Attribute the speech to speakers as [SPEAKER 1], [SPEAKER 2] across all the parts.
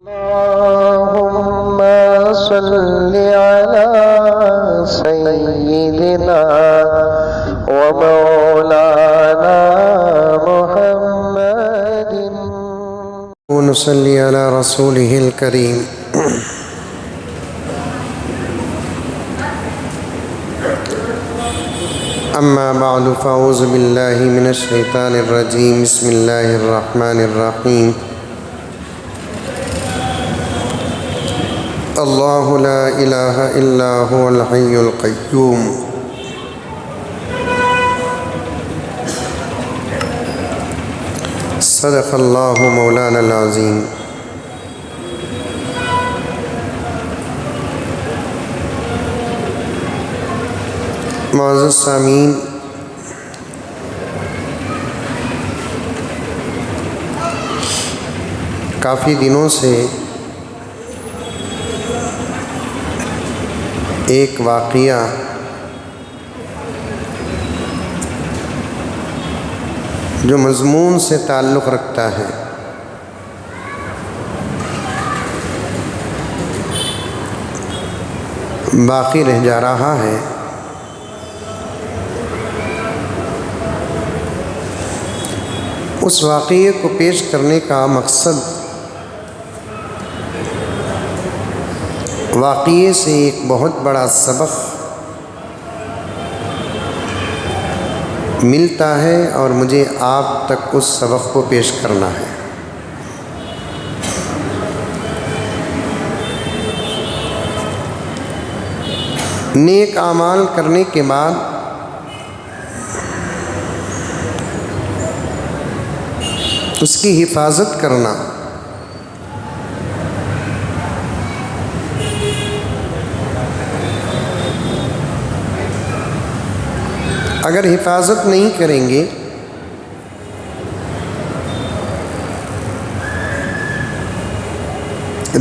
[SPEAKER 1] اللهم صل على سيدنا ومولانا محمد
[SPEAKER 2] ونصلي على رسوله الكريم. أما بعد فأعوذ بالله من الشيطان الرجيم. بسم الله الرحمن الرحيم. الله لا إله إلا هو الحي القيوم. صدق الله مولانا العظيم. معزز سامعین، کافی دنوں سے ایک واقعہ جو مضمون سے تعلق رکھتا ہے باقی رہ جا رہا ہے. اس واقعے کو پیش کرنے کا مقصد واقعے سے ایک بہت بڑا سبق ملتا ہے اور مجھے آپ تک اس سبق کو پیش کرنا ہے. نیک اعمال کرنے کے بعد اس کی حفاظت کرنا اگر حفاظت نہیں کریں گے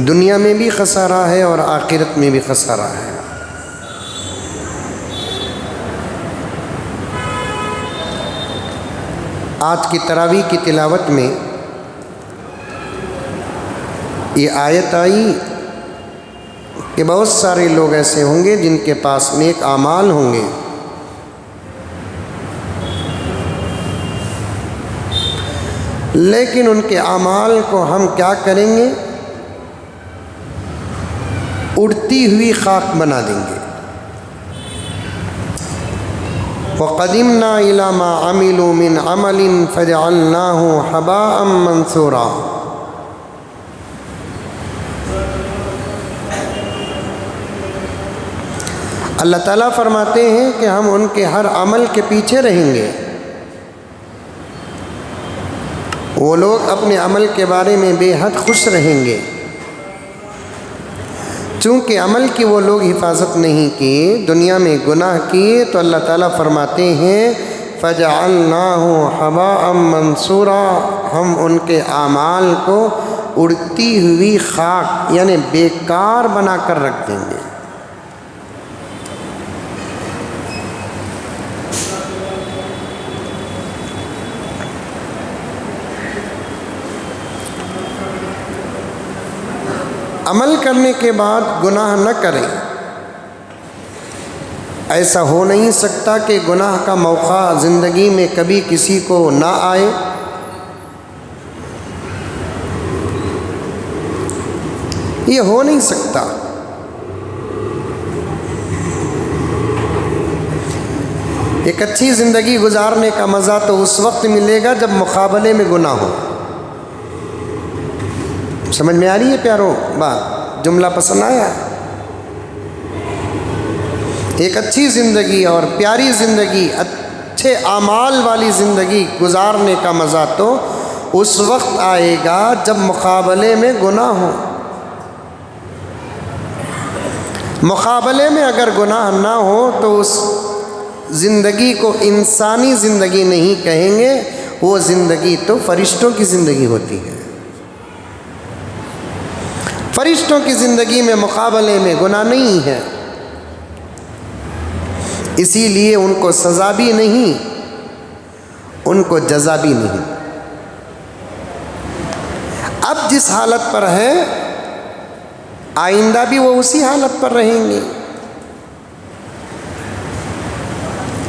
[SPEAKER 2] دنیا میں بھی خسارہ ہے اور آخرت میں بھی خسارہ ہے. آج کی تراویح کی تلاوت میں یہ آیت آئی کہ بہت سارے لوگ ایسے ہوں گے جن کے پاس نیک اعمال ہوں گے، لیکن ان کے اعمال کو ہم کیا کریں گے؟ اڑتی ہوئی خاک بنا دیں گے. وَقَدِمْنَا إِلَى مَا عَمِلُوا مِنْ عَمَلٍ فَجَعَلْنَاهُ حَبَاءً مَنْثُورًا. اللہ تعالیٰ فرماتے ہیں کہ ہم ان کے ہر عمل کے پیچھے رہیں گے. وہ لوگ اپنے عمل کے بارے میں بے حد خوش رہیں گے. چونکہ عمل کی وہ لوگ حفاظت نہیں کی، دنیا میں گناہ کیے، تو اللہ تعالیٰ فرماتے ہیں فَجَعَلْنَاهُ حَبَاءً مَنْثُورًا، ہم ان کے اعمال کو اڑتی ہوئی خاک یعنی بیکار بنا کر رکھ دیں گے. عمل کرنے کے بعد گناہ نہ کریں. ایسا ہو نہیں سکتا کہ گناہ کا موقع زندگی میں کبھی کسی کو نہ آئے. یہ ہو نہیں سکتا. ایک اچھی زندگی گزارنے کا مزہ تو اس وقت ملے گا جب مقابلے میں گناہ ہو. سمجھ میں آ رہی ہے پیاروں بات؟ جملہ پسند آیا؟ ایک اچھی زندگی اور پیاری زندگی، اچھے اعمال والی زندگی گزارنے کا مزہ تو اس وقت آئے گا جب مقابلے میں گناہ ہو. مقابلے میں اگر گناہ نہ ہو تو اس زندگی کو انسانی زندگی نہیں کہیں گے، وہ زندگی تو فرشتوں کی زندگی ہوتی ہے. فرشتوں کی زندگی میں مقابلے میں گناہ نہیں ہے، اسی لیے ان کو سزا بھی نہیں، ان کو جزا بھی نہیں. اب جس حالت پر ہے آئندہ بھی وہ اسی حالت پر رہیں گے۔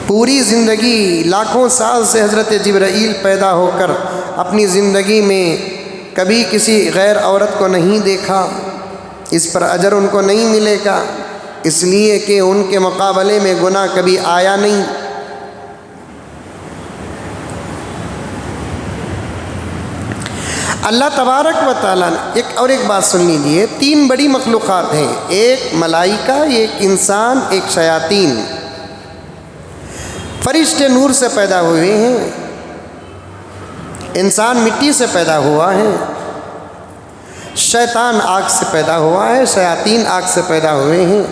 [SPEAKER 2] پوری زندگی لاکھوں سال سے حضرت جبرائیل پیدا ہو کر اپنی زندگی میں کبھی کسی غیر عورت کو نہیں دیکھا، اس پر اجر ان کو نہیں ملے گا، اس لیے کہ ان کے مقابلے میں گناہ کبھی آیا نہیں۔ اللہ تبارک و تعالیٰ نے ایک بات سن لیجیے، 3 بڑی مخلوقات ہیں، ایک ملائکہ، ایک انسان، ایک شیاطین۔ فرشتے نور سے پیدا ہوئے ہیں، انسان مٹی سے پیدا ہوا ہے، شیطان آگ سے پیدا ہوا ہے، شیاطین آگ سے پیدا ہوئے ہیں۔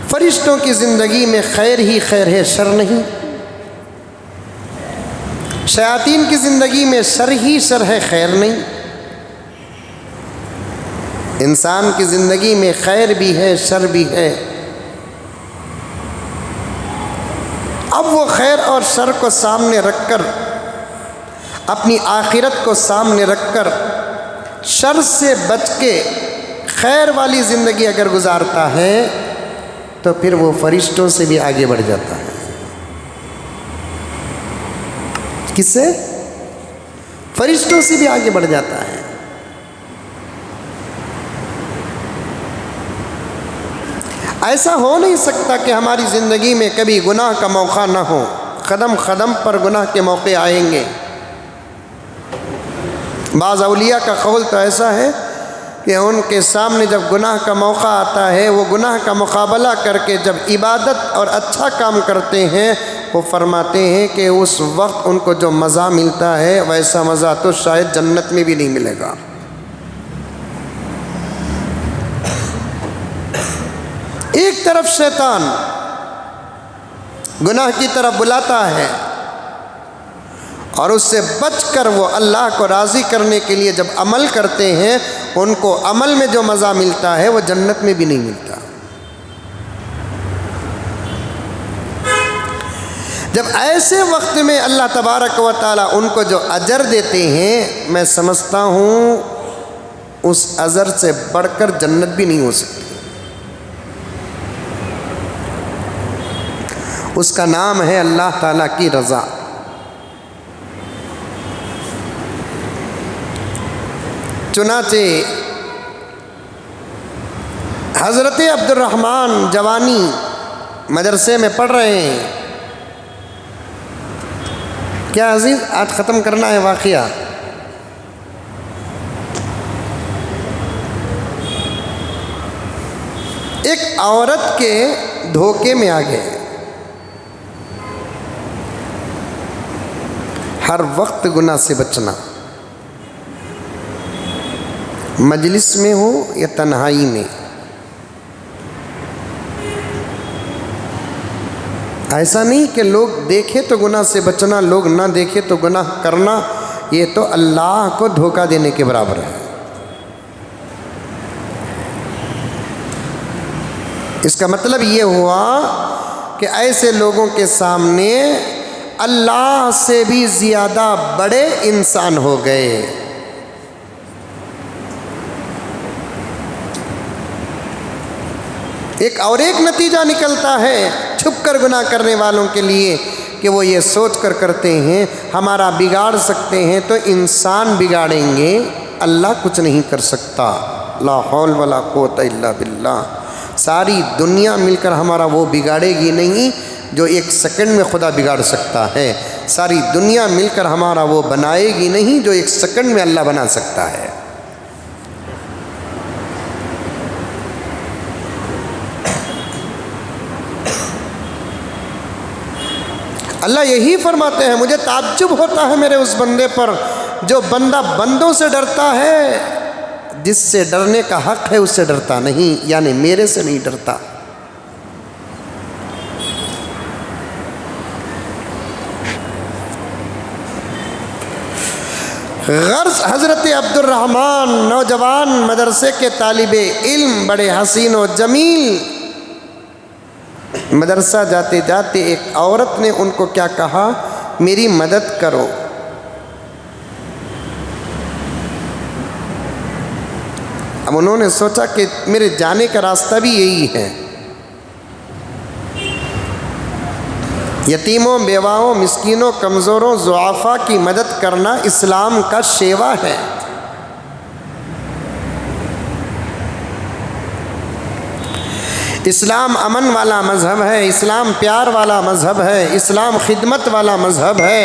[SPEAKER 2] فرشتوں کی زندگی میں خیر ہی خیر ہے، شر نہیں۔ شیاطین کی زندگی میں شر ہی شر ہے، خیر نہیں۔ انسان کی زندگی میں خیر بھی ہے، شر بھی ہے۔ اب وہ خیر اور شر کو سامنے رکھ کر، اپنی آخرت کو سامنے رکھ کر، شر سے بچ کے خیر والی زندگی اگر گزارتا ہے تو پھر وہ فرشتوں سے بھی آگے بڑھ جاتا ہے۔ کس سے؟ فرشتوں سے بھی آگے بڑھ جاتا ہے۔ ایسا ہو نہیں سکتا کہ ہماری زندگی میں کبھی گناہ کا موقع نہ ہو، قدم قدم پر گناہ کے موقع آئیں گے۔ بعض اولیاء کا قول تو ایسا ہے کہ ان کے سامنے جب گناہ کا موقع آتا ہے، وہ گناہ کا مقابلہ کر کے جب عبادت اور اچھا کام کرتے ہیں، وہ فرماتے ہیں کہ اس وقت ان کو جو مزہ ملتا ہے ویسا مزہ تو شاید جنت میں بھی نہیں ملے گا۔ ایک طرف شیطان گناہ کی طرف بلاتا ہے اور اس سے بچ کر وہ اللہ کو راضی کرنے کے لیے جب عمل کرتے ہیں، ان کو عمل میں جو مزہ ملتا ہے وہ جنت میں بھی نہیں ملتا۔ جب ایسے وقت میں اللہ تبارک و تعالیٰ ان کو جو اجر دیتے ہیں، میں سمجھتا ہوں اس اجر سے بڑھ کر جنت بھی نہیں ہو سکتی۔ اس کا نام ہے اللہ تعالیٰ کی رضا۔ چنانچہ حضرت عبد الرحمن جوانی مدرسے میں پڑھ رہے ہیں۔ کیا عزیز آج ختم کرنا ہے واقعہ؟ ایک عورت کے دھوکے میں آ گئے، ہر وقت گناہ سے بچنا، مجلس میں ہو یا تنہائی میں۔ ایسا نہیں کہ لوگ دیکھے تو گناہ سے بچنا، لوگ نہ دیکھے تو گناہ کرنا، یہ تو اللہ کو دھوکہ دینے کے برابر ہے۔ اس کا مطلب یہ ہوا کہ ایسے لوگوں کے سامنے اللہ سے بھی زیادہ بڑے انسان ہو گئے۔ ایک نتیجہ نکلتا ہے چھپ کر گناہ کرنے والوں کے لیے کہ وہ یہ سوچ کر کرتے ہیں ہمارا بگاڑ سکتے ہیں تو انسان بگاڑیں گے، اللہ کچھ نہیں کر سکتا۔ لا حول ولا قوت الا باللہ۔ ساری دنیا مل کر ہمارا وہ بگاڑے گی نہیں جو 1 سیکنڈ میں خدا بگاڑ سکتا ہے، ساری دنیا مل کر ہمارا وہ بنائے گی نہیں جو 1 سیکنڈ میں اللہ بنا سکتا ہے۔ اللہ یہی فرماتے ہیں، مجھے تعجب ہوتا ہے میرے اس بندے پر جو بندہ بندوں سے ڈرتا ہے، جس سے ڈرنے کا حق ہے اس سے ڈرتا نہیں، یعنی میرے سے نہیں ڈرتا۔ غرض حضرت عبد الرحمن نوجوان مدرسے کے طالب علم، بڑے حسین و جمیل، مدرسہ جاتے جاتے ایک عورت نے ان کو کیا کہا، میری مدد کرو۔ اب انہوں نے سوچا کہ میرے جانے کا راستہ بھی یہی ہے، یتیموں، بیواؤں، مسکینوں، کمزوروں، ضعفاء کی مدد کرنا اسلام کا شیوا ہے۔ اسلام امن والا مذہب ہے، اسلام پیار والا مذہب ہے، اسلام خدمت والا مذہب ہے،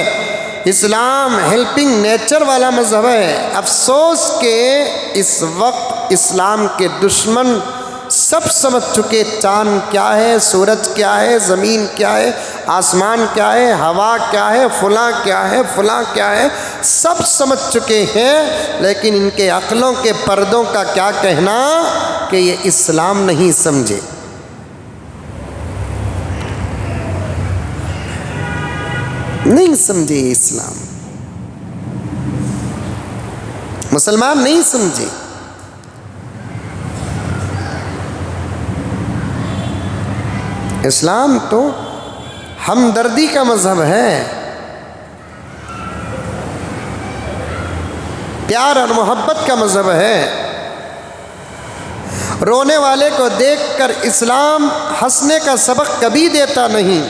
[SPEAKER 2] اسلام ہیلپنگ نیچر والا مذہب ہے۔ افسوس کہ اس وقت اسلام کے دشمن سب سمجھ چکے، چاند کیا ہے، سورج کیا ہے، زمین کیا ہے، آسمان کیا ہے، ہوا کیا ہے، فلاں کیا ہے، فلاں کیا ہے، سب سمجھ چکے ہیں، لیکن ان کے عقلوں کے پردوں کا کیا کہنا کہ یہ اسلام نہیں سمجھے۔ نہیں سمجھے اسلام، مسلمان نہیں سمجھے۔ اسلام تو ہمدردی کا مذہب ہے، پیار اور محبت کا مذہب ہے۔ رونے والے کو دیکھ کر اسلام ہنسنے کا سبق کبھی دیتا نہیں،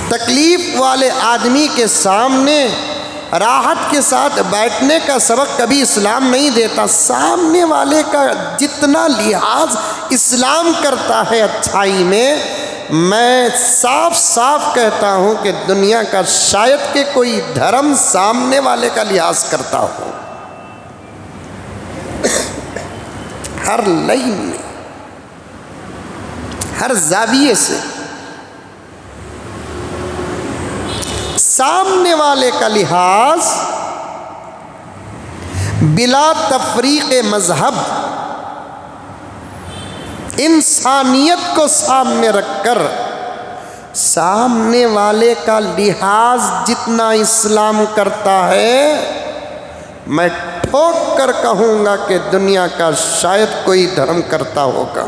[SPEAKER 2] تکلیف والے آدمی کے سامنے راحت کے ساتھ بیٹھنے کا سبق کبھی اسلام نہیں دیتا۔ سامنے والے کا جتنا لحاظ اسلام کرتا ہے اچھائی میں صاف صاف کہتا ہوں کہ دنیا کا شاید کہ کوئی دھرم سامنے والے کا لحاظ کرتا ہو۔ ہر لائن میں، ہر زاویے سے سامنے والے کا لحاظ بلا تفریق مذہب، انسانیت کو سامنے رکھ کر سامنے والے کا لحاظ جتنا اسلام کرتا ہے، میں ٹھوک کر کہوں گا کہ دنیا کا شاید کوئی دھرم کرتا ہوگا۔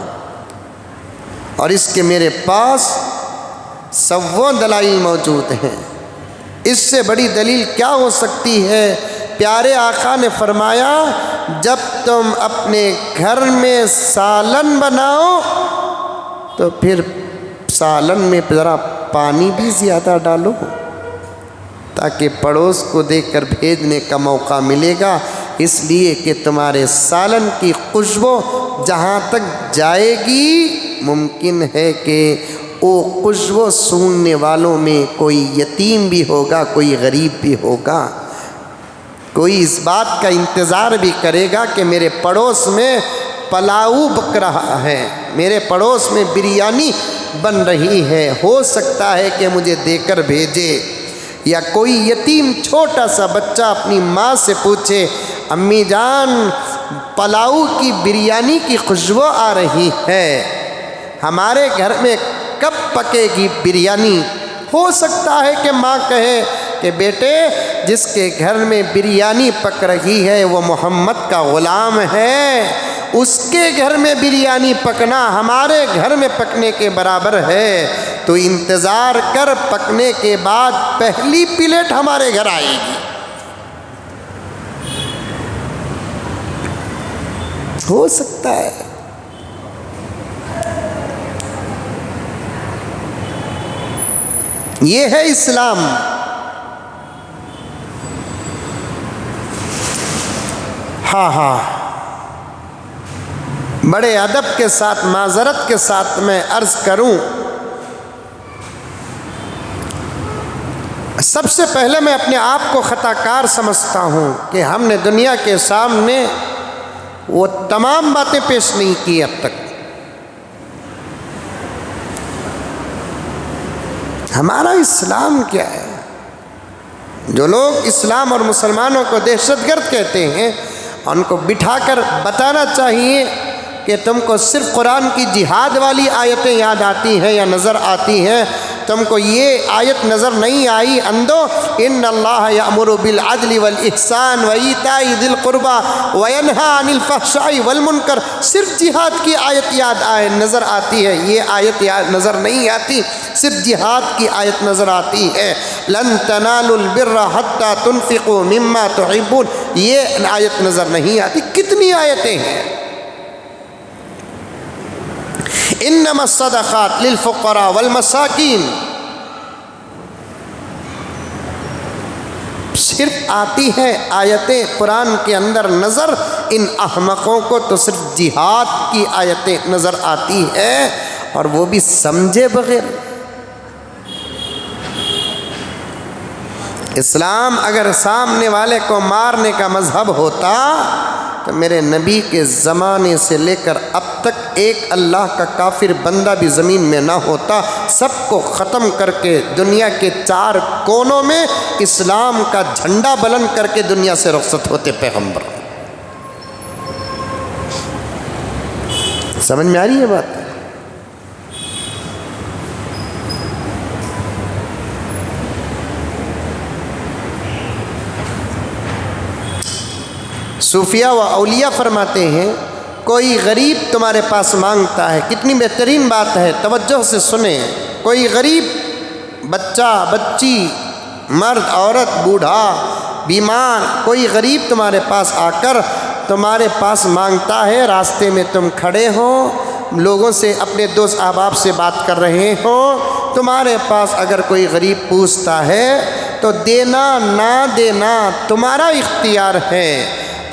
[SPEAKER 2] اور اس کے میرے پاس سووں دلائل موجود ہیں۔ اس سے بڑی دلیل کیا ہو سکتی ہے؟ پیارے آقا نے فرمایا، جب تم اپنے گھر میں سالن بناؤ تو پھر سالن میں ذرا پانی بھی زیادہ ڈالو تاکہ پڑوس کو دیکھ کر بھیجنے کا موقع ملے گا، اس لیے کہ تمہارے سالن کی خوشبو جہاں تک جائے گی ممکن ہے کہ وہ خوشبو سوننے والوں میں کوئی یتیم بھی ہوگا، کوئی غریب بھی ہوگا، کوئی اس بات کا انتظار بھی کرے گا کہ میرے پڑوس میں پلاؤ پک رہا ہے، میرے پڑوس میں بریانی بن رہی ہے، ہو سکتا ہے کہ مجھے دے کر بھیجے۔ یا کوئی یتیم چھوٹا سا بچہ اپنی ماں سے پوچھے، امی جان پلاؤ کی بریانی کی خوشبو آ رہی ہے، ہمارے گھر میں کب پکے گی بریانی؟ ہو سکتا ہے کہ ماں کہے کہ بیٹے جس کے گھر میں بریانی پک رہی ہے وہ محمد کا غلام ہے، اس کے گھر میں بریانی پکنا ہمارے گھر میں پکنے کے برابر ہے، تو انتظار کر، پکنے کے بعد پہلی پلیٹ ہمارے گھر آئے گی۔ ہو سکتا ہے۔ یہ ہے اسلام۔ ہاں بڑے ادب کے ساتھ، معذرت کے ساتھ میں عرض کروں، سب سے پہلے میں اپنے آپ کو خطا کار سمجھتا ہوں کہ ہم نے دنیا کے سامنے وہ تمام باتیں پیش نہیں کی اب تک۔ ہمارا اسلام کیا ہے؟ جو لوگ اسلام اور مسلمانوں کو دہشت گرد کہتے ہیں، ان کو بٹھا کر بتانا چاہیے کہ تم کو صرف قرآن کی جہاد والی آیتیں یاد آتی ہیں یا نظر آتی ہیں، تم کو یہ آیت نظر نہیں آئی اندھو؟ ان اللہ یأمر بالعدل والاحسان وایتاء ذی القربى وینہی عن الفحشاء والمنکر. صرف جہاد کی آیت یاد نظر آتی ہے، یہ آیت یاد نظر نہیں آتی، صرف جہاد کی آیت نظر آتی ہے. لن تنالوا البر حتى تنفقوا مما تحبون، یہ آیت نظر نہیں آتی. کتنی آیتیں ہیں. انما الصدقات للفقراء والمساکین، صرف آتی ہے آیتیں قرآن کے اندر نظر، ان احمقوں کو تو صرف جہاد کی آیتیں نظر آتی ہے، اور وہ بھی سمجھے بغیر. اسلام اگر سامنے والے کو مارنے کا مذہب ہوتا تو میرے نبی کے زمانے سے لے کر اب تک ایک اللہ کا کافر بندہ بھی زمین میں نہ ہوتا. سب کو ختم کر کے دنیا کے 4 کونوں میں اسلام کا جھنڈا بلند کر کے دنیا سے رخصت ہوتے پیغمبر. سمجھ میں آ رہی ہے بات؟ صوفیاء و اولیاء فرماتے ہیں کوئی غریب تمہارے پاس مانگتا ہے. کتنی بہترین بات ہے، توجہ سے سنیں. کوئی غریب بچہ بچی، مرد عورت، بوڑھا بیمار، کوئی غریب تمہارے پاس آ کر تمہارے پاس مانگتا ہے، راستے میں تم کھڑے ہو، لوگوں سے اپنے دوست احباب سے بات کر رہے ہو، تمہارے پاس اگر کوئی غریب پوچھتا ہے تو دینا نہ دینا تمہارا اختیار ہے.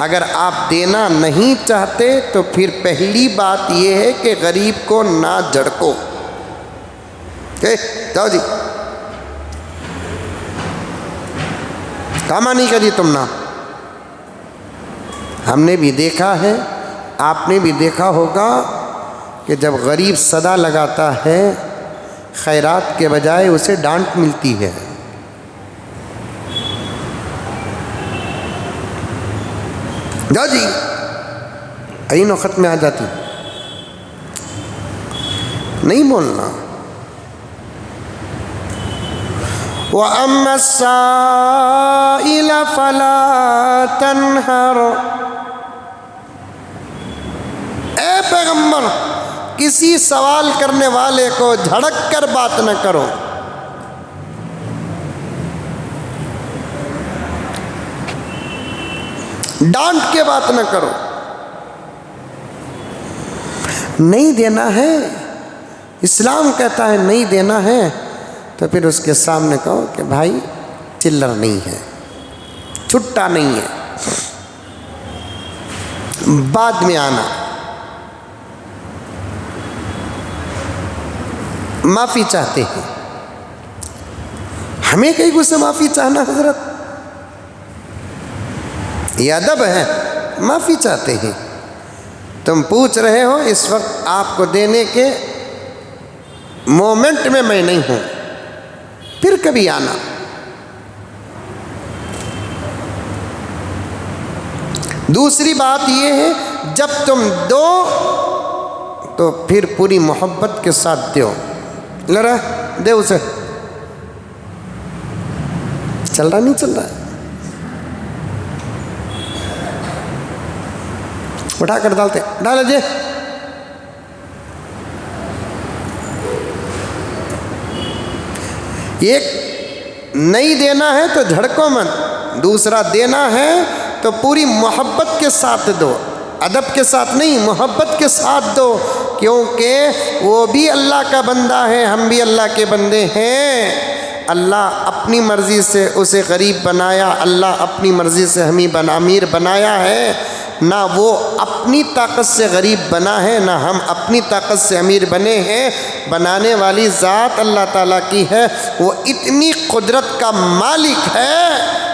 [SPEAKER 2] اگر آپ دینا نہیں چاہتے تو پھر پہلی بات یہ ہے کہ غریب کو نہ جھڑکو. جاؤ جی، کاما نہیں کری تم نہ. ہم نے بھی دیکھا ہے، آپ نے بھی دیکھا ہوگا کہ جب غریب صدا لگاتا ہے خیرات کے بجائے اسے ڈانٹ ملتی ہے. جاؤ جی، عین و خط میں آ جاتی. نہیں بولنا. وَأَمَّا السَّائِلَ فَلَا تَنْهَرْ. اے پیغمبر، کسی سوال کرنے والے کو جھڑک کر بات نہ کرو. ڈانٹ کے بات نہ کرو. نہیں دینا ہے، اسلام کہتا ہے نہیں دینا ہے، تو پھر اس کے سامنے کہو کہ بھائی چلر نہیں ہے، چھٹا نہیں ہے، بعد میں آنا. معافی چاہتے ہیں. ہمیں کہیں کو سے معافی چاہنا حضرت؟ یہ ادب ہے. معافی چاہتے ہیں. تم پوچھ رہے ہو، اس وقت آپ کو دینے کے مومنٹ میں میں نہیں ہوں، پھر کبھی آنا. دوسری بات یہ ہے جب تم دو تو پھر پوری محبت کے ساتھ دو. لڑا دے اسے. چل رہا نہیں چل رہا ہے؟ اٹھا کر ڈالتے، ڈال جی. ایک نہیں دینا ہے تو جھڑکو مت، دوسرا دینا ہے تو پوری محبت کے ساتھ دو. ادب کے ساتھ نہیں، محبت کے ساتھ دو، کیونکہ وہ بھی اللہ کا بندہ ہے، ہم بھی اللہ کے بندے ہیں. اللہ اپنی مرضی سے اسے غریب بنایا، اللہ اپنی مرضی سے ہمیں امیر بنایا ہے. نہ وہ اپنی طاقت سے غریب بنا ہے، نہ ہم اپنی طاقت سے امیر بنے ہیں. بنانے والی ذات اللہ تعالیٰ کی ہے. وہ اتنی قدرت کا مالک ہے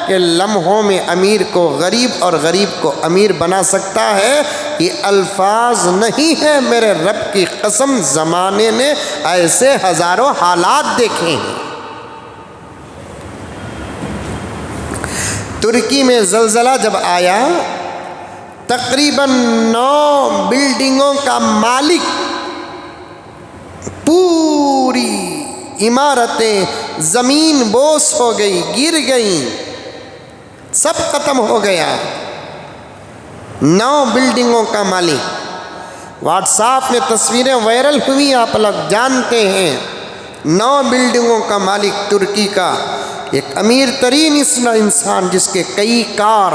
[SPEAKER 2] کہ لمحوں میں امیر کو غریب اور غریب کو امیر بنا سکتا ہے. یہ الفاظ نہیں ہے، میرے رب کی قسم، زمانے نے ایسے ہزاروں حالات دیکھے ہیں. ترکی میں زلزلہ جب آیا، تقریباً 9 بلڈنگوں کا مالک پوری عمارتیں زمین بوس ہو گئی، گر گئیں، سب ختم ہو گیا۔ 9 بلڈنگوں کا مالک، واٹس ایپ میں تصویریں وائرل ہوئی، آپ لوگ جانتے ہیں، 9 بلڈنگوں کا مالک ترکی کا ایک امیر ترین انسان، جس کے کئی کار،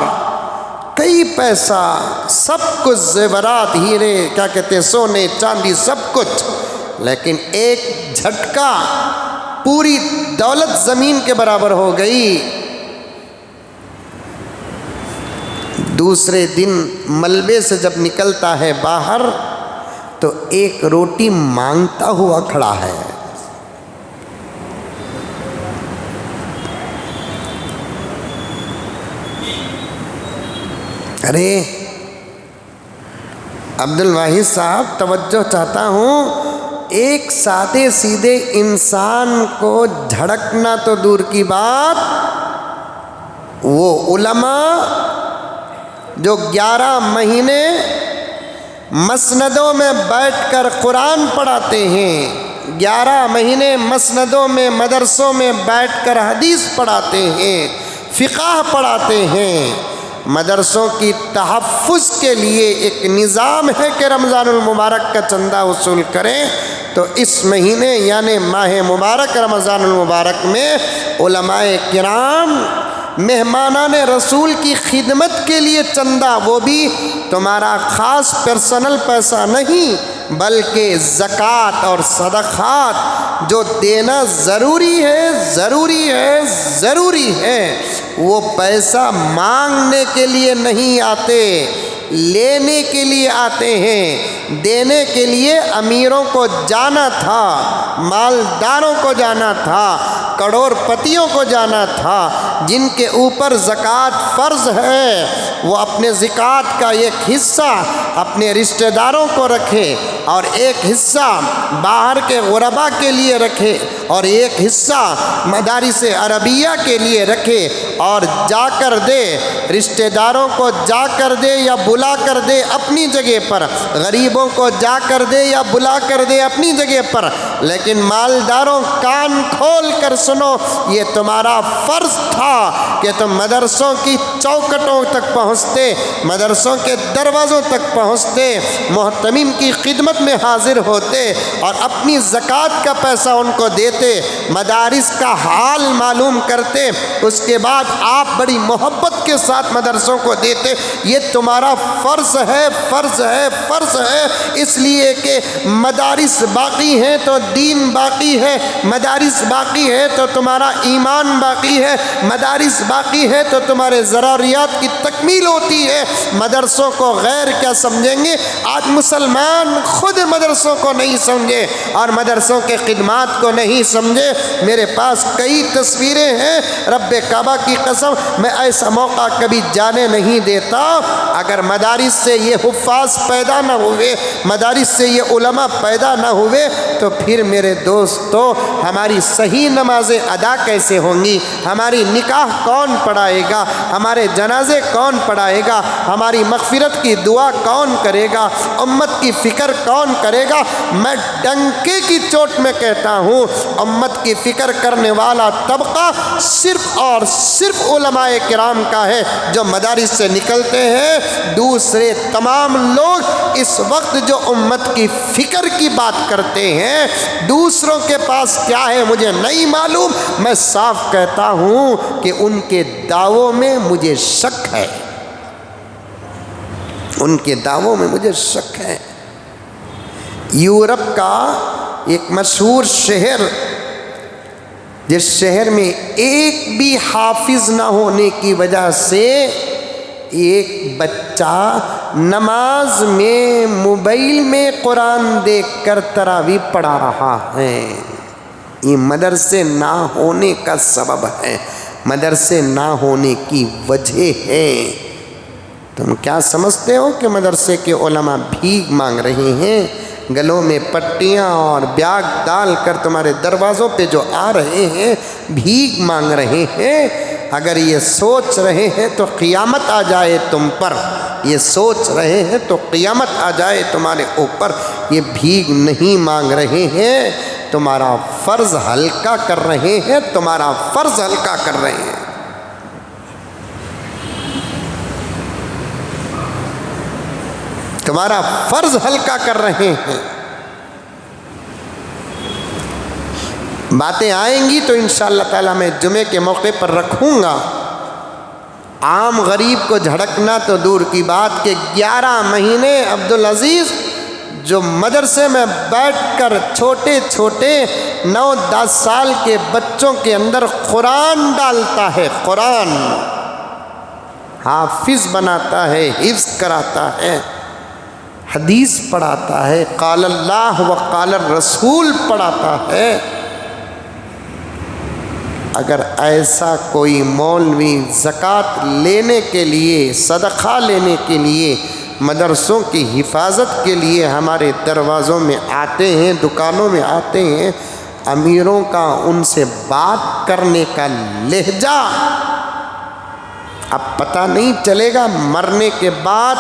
[SPEAKER 2] کئی پیسہ، سب کچھ زیورات، ہیرے، کیا کہتے ہیں، سونے چاندی، سب کچھ، لیکن ایک جھٹکا پوری دولت زمین کے برابر ہو گئی۔ دوسرے دن ملبے سے جب نکلتا ہے باہر تو ایک روٹی مانگتا ہوا کھڑا ہے۔ ارے عبد الواحد صاحب، توجہ چاہتا ہوں، ایک سادے سیدھے انسان کو جھڑکنا تو دور کی بات، وہ علماء جو 11 مہینے مسندوں میں بیٹھ کر قرآن پڑھاتے ہیں، 11 مہینے مسندوں میں مدرسوں میں بیٹھ کر حدیث پڑھاتے ہیں، فقہ پڑھاتے ہیں، مدرسوں کی تحفظ کے لیے ایک نظام ہے کہ رمضان المبارک کا چندہ وصول کریں، تو اس مہینے یعنی ماہ مبارک رمضان المبارک میں علماء کرام مہمانان رسول کی خدمت کے لیے چندہ، وہ بھی تمہارا خاص پرسنل پیسہ نہیں بلکہ زکوٰۃ اور صدقات جو دینا ضروری ہے، ضروری ہے، ضروری ہے، وہ پیسہ مانگنے کے لیے نہیں آتے، لینے کے لیے آتے ہیں۔ دینے کے لیے امیروں کو جانا تھا، مالداروں کو جانا تھا، کروڑ پتیوں کو جانا تھا، جن کے اوپر زکوٰۃ فرض ہے، وہ اپنے زکوٰۃ کا ایک حصہ اپنے رشتہ داروں کو رکھے اور ایک حصہ باہر کے غرباء کے لیے رکھے اور ایک حصہ مدارس عربیہ کے لیے رکھے اور جا کر دے، رشتہ داروں کو جا کر دے یا بلا کر دے اپنی جگہ پر، غریبوں کو جا کر دے یا بلا کر دے اپنی جگہ پر، لیکن مالداروں کان کھول کر سنو، یہ تمہارا فرض تھا کہ تم مدرسوں کی چوکھٹوں تک پہنچتے، مدرسوں کے دروازوں تک پہنچتے، محتمم کی خدمت میں حاضر ہوتے اور اپنی زکوٰۃ کا پیسہ ان کو دیتے، مدارس کا حال معلوم کرتے، اس کے بعد آپ بڑی محبت کے ساتھ مدرسوں کو دیتے۔ یہ تمہارا فرض ہے، فرض ہے، فرض ہے، اس لیے کہ مدارس باقی ہیں تو دین باقی ہے، مدارس باقی ہے تو تمہارا ایمان باقی ہے، مدارس باقی ہے تو تمہارے ضروریات کی تکمیل ہوتی ہے۔ مدرسوں کو غیر کیا سمجھیں گے؟ آج مسلمان خود مدرسوں کو نہیں سمجھے اور مدرسوں کے خدمات کو نہیں سمجھے۔ میرے پاس کئی تصویریں ہیں، رب کعبہ کی قسم میں ایسا موقع کبھی جانے نہیں دیتا۔ اگر مدارس سے یہ حفاظ پیدا نہ ہوئے، مدارس سے یہ علماء پیدا نہ ہوئے، تو پھر میرے دوستو ہماری صحیح نمازیں ادا کیسے ہوں گی؟ ہماری نکاح کون پڑھائے گا؟ ہمارے جنازے کون پڑھائے گا؟ ہماری مغفرت کی دعا کون کرے گا؟ امت کی فکر کون کرے گا؟ میں ڈنکے کی چوٹ میں کہتا ہوں، امت کی فکر کرنے والا طبقہ صرف اور صرف علماء کرام کا ہے جو مدارس سے نکلتے ہیں۔ دوسرے تمام لوگ اس وقت جو امت کی فکر کی بات کرتے ہیں، دوسروں کے پاس کیا ہے مجھے نہیں معلوم، میں صاف کہتا ہوں کہ ان کے دعووں میں مجھے شک ہے، ان کے دعووں میں مجھے شک ہے۔ یورپ کا ایک مشہور شہر، جس شہر میں ایک بھی حافظ نہ ہونے کی وجہ سے ایک بچہ نماز میں موبائل میں قرآن دیکھ کر تراویح پڑھا رہا ہے، یہ مدرسے نہ ہونے کا سبب ہے، مدرسے نہ ہونے کی وجہ ہے۔ تم کیا سمجھتے ہو کہ مدرسے کے علماء بھیک مانگ رہے ہیں؟ گلوں میں پٹیاں اور بیاگ ڈال کر تمہارے دروازوں پہ جو آ رہے ہیں بھیک مانگ رہے ہیں؟ اگر یہ سوچ رہے ہیں تو قیامت آ جائے تم پر، یہ سوچ رہے ہیں تو قیامت آ جائے تمہارے اوپر۔ یہ بھیک نہیں مانگ رہے ہیں، تمہارا فرض ہلکا کر رہے ہیں، تمہارا فرض ہلکا کر رہے ہیں۔ تمہارا فرض ہلکا کر رہے ہیں۔ باتیں آئیں گی تو انشاءاللہ تعالیٰ میں جمعے کے موقع پر رکھوں گا۔ عام غریب کو جھڑکنا تو دور کی بات کہ 11 مہینے عبدالعزیز جو مدرسے میں بیٹھ کر چھوٹے چھوٹے 9-10 سال کے بچوں کے اندر قرآن ڈالتا ہے، قرآن حافظ بناتا ہے، حفظ کراتا ہے، حدیث پڑھاتا ہے، قال اللہ و قال الرسول پڑھاتا ہے، اگر ایسا کوئی مولوی زکوٰۃ لینے کے لیے، صدقہ لینے کے لیے، مدرسوں کی حفاظت کے لیے ہمارے دروازوں میں آتے ہیں، دکانوں میں آتے ہیں، امیروں کا ان سے بات کرنے کا لہجہ اب پتہ نہیں چلے گا مرنے کے بعد۔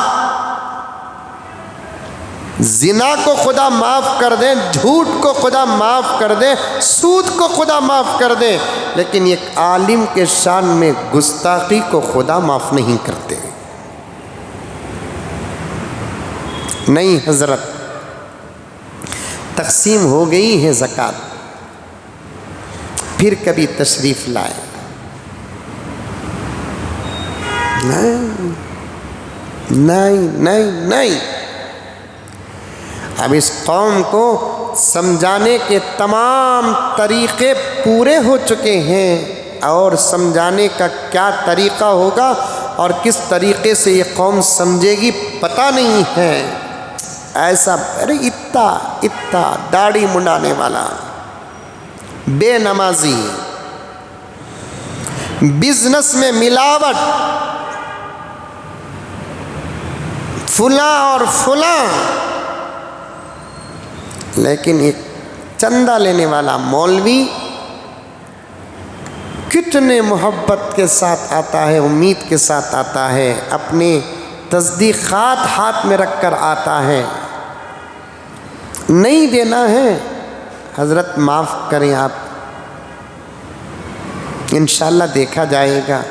[SPEAKER 2] زنا کو خدا معاف کر دے، جھوٹ کو خدا معاف کر دے، سود کو خدا معاف کر دے، لیکن ایک عالم کے شان میں گستاخی کو خدا معاف نہیں کرتے۔ نہیں حضرت، تقسیم ہو گئی ہے زکوٰۃ، پھر کبھی تشریف لائے۔ نہیں، اب اس قوم کو سمجھانے کے تمام طریقے پورے ہو چکے ہیں، اور سمجھانے کا کیا طریقہ ہوگا اور کس طریقے سے یہ قوم سمجھے گی پتہ نہیں ہے۔ ایسا ارے اتنا داڑھی منڈانے والا، بے نمازی، بزنس میں ملاوٹ، فلاں اور فلاں، لیکن ایک چندہ لینے والا مولوی کتنے محبت کے ساتھ آتا ہے، امید کے ساتھ آتا ہے، اپنے تصدیقات ہاتھ میں رکھ کر آتا ہے۔ نہیں دینا ہے حضرت معاف کریں آپ، انشاءاللہ دیکھا جائے گا۔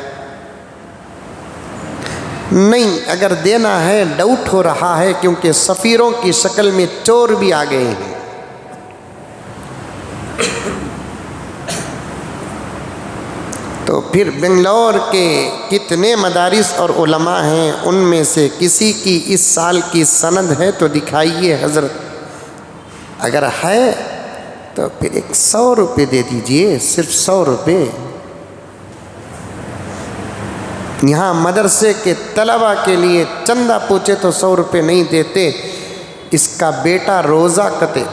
[SPEAKER 2] نہیں، اگر دینا ہے ڈاؤٹ ہو رہا ہے، کیونکہ سفیروں کی شکل میں چور بھی آ گئے ہیں۔ تو پھر بنگلور کے کتنے مدارس اور علماء ہیں، ان میں سے کسی کی اس سال کی سند ہے تو دکھائیے حضرت، اگر ہے تو پھر 100 روپے دے دیجئے، صرف 100 روپے۔ یہاں مدرسے کے طلبہ کے لیے چندہ پوچھے تو 100 روپے نہیں دیتے۔ اس کا بیٹا روزہ کتے،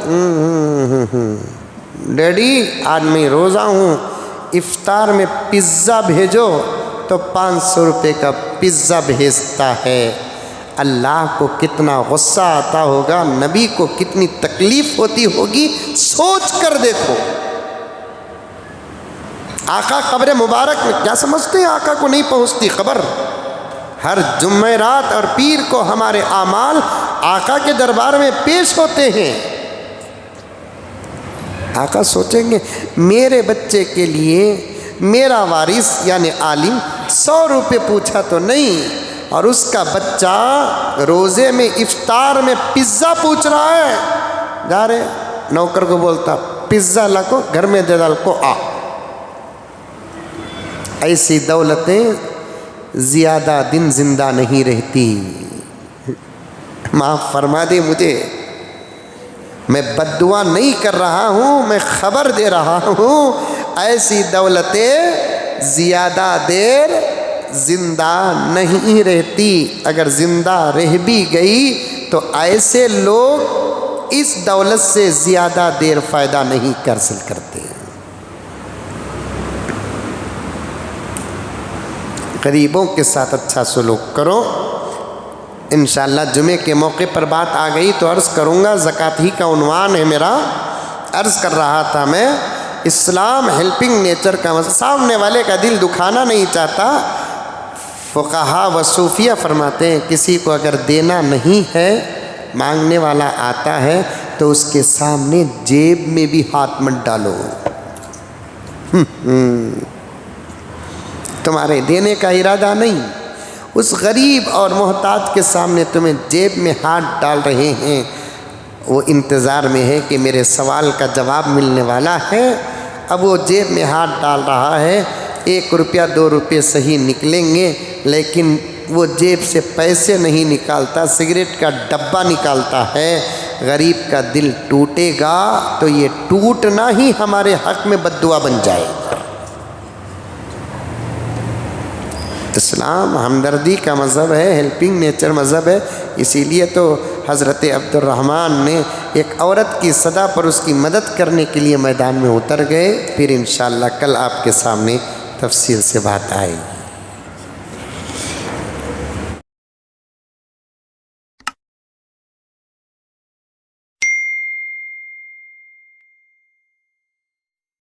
[SPEAKER 2] ڈیڈی آج میں روزہ ہوں، افطار میں پیزا بھیجو، تو 500 روپے کا پیزا بھیجتا ہے۔ اللہ کو کتنا غصہ آتا ہوگا، نبی کو کتنی تکلیف ہوتی ہوگی، سوچ کر دیکھو۔ آقا قبر مبارک میں کیا سمجھتے ہیں آقا کو نہیں پہنچتی خبر؟ ہر جمعرات اور پیر کو ہمارے اعمال آقا کے دربار میں پیش ہوتے ہیں۔ آقا سوچیں گے میرے بچے کے لیے میرا وارث یعنی عالم 100 روپے پوچھا تو نہیں، اور اس کا بچہ روزے میں افطار میں پیزا پوچھ رہا ہے، جا رہے نوکر کو بولتا پیزا لا کو گھر میں دے ڈال کو آ۔ ایسی دولتیں زیادہ دن زندہ نہیں رہتی۔ معاف فرما دے مجھے، میں بد دعا نہیں کر رہا ہوں، میں خبر دے رہا ہوں، ایسی دولتیں زیادہ دیر زندہ نہیں رہتی۔ اگر زندہ رہ بھی گئی تو ایسے لوگ اس دولت سے زیادہ دیر فائدہ نہیں حاصل کرتے۔ غریبوں کے ساتھ اچھا سلوک کرو۔ انشاءاللہ جمعے کے موقع پر بات آ گئی تو عرض کروں گا، زکوٰۃ ہی کا عنوان ہے میرا۔ عرض کر رہا تھا میں، اسلام ہیلپنگ نیچر کا مسئلہ، سامنے والے کا دل دکھانا نہیں چاہتا۔ فقہا و صوفیہ فرماتے ہیں کسی کو اگر دینا نہیں ہے، مانگنے والا آتا ہے تو اس کے سامنے جیب میں بھی ہاتھ مت ڈالو۔ تمہارے دینے کا ارادہ نہیں، اس غریب اور محتاج کے سامنے تمہیں جیب میں ہاتھ ڈال رہے ہیں، وہ انتظار میں ہے کہ میرے سوال کا جواب ملنے والا ہے۔ اب وہ جیب میں ہاتھ ڈال رہا ہے، 1 روپیہ 2 روپے صحیح نکلیں گے، لیکن وہ جیب سے پیسے نہیں نکالتا، سگریٹ کا ڈبہ نکالتا ہے۔ غریب کا دل ٹوٹے گا تو یہ ٹوٹنا ہی ہمارے حق میں بددعا بن جائے گا۔ اسلام ہمدردی کا مذہب ہے، ہیلپنگ نیچر مذہب ہے، اسی لیے تو حضرت عبد الرحمن نے ایک عورت کی صدا پر اس کی مدد کرنے کے لیے میدان میں اتر گئے۔ پھر انشاءاللہ کل آپ کے سامنے تفصیل سے بات آئے گی۔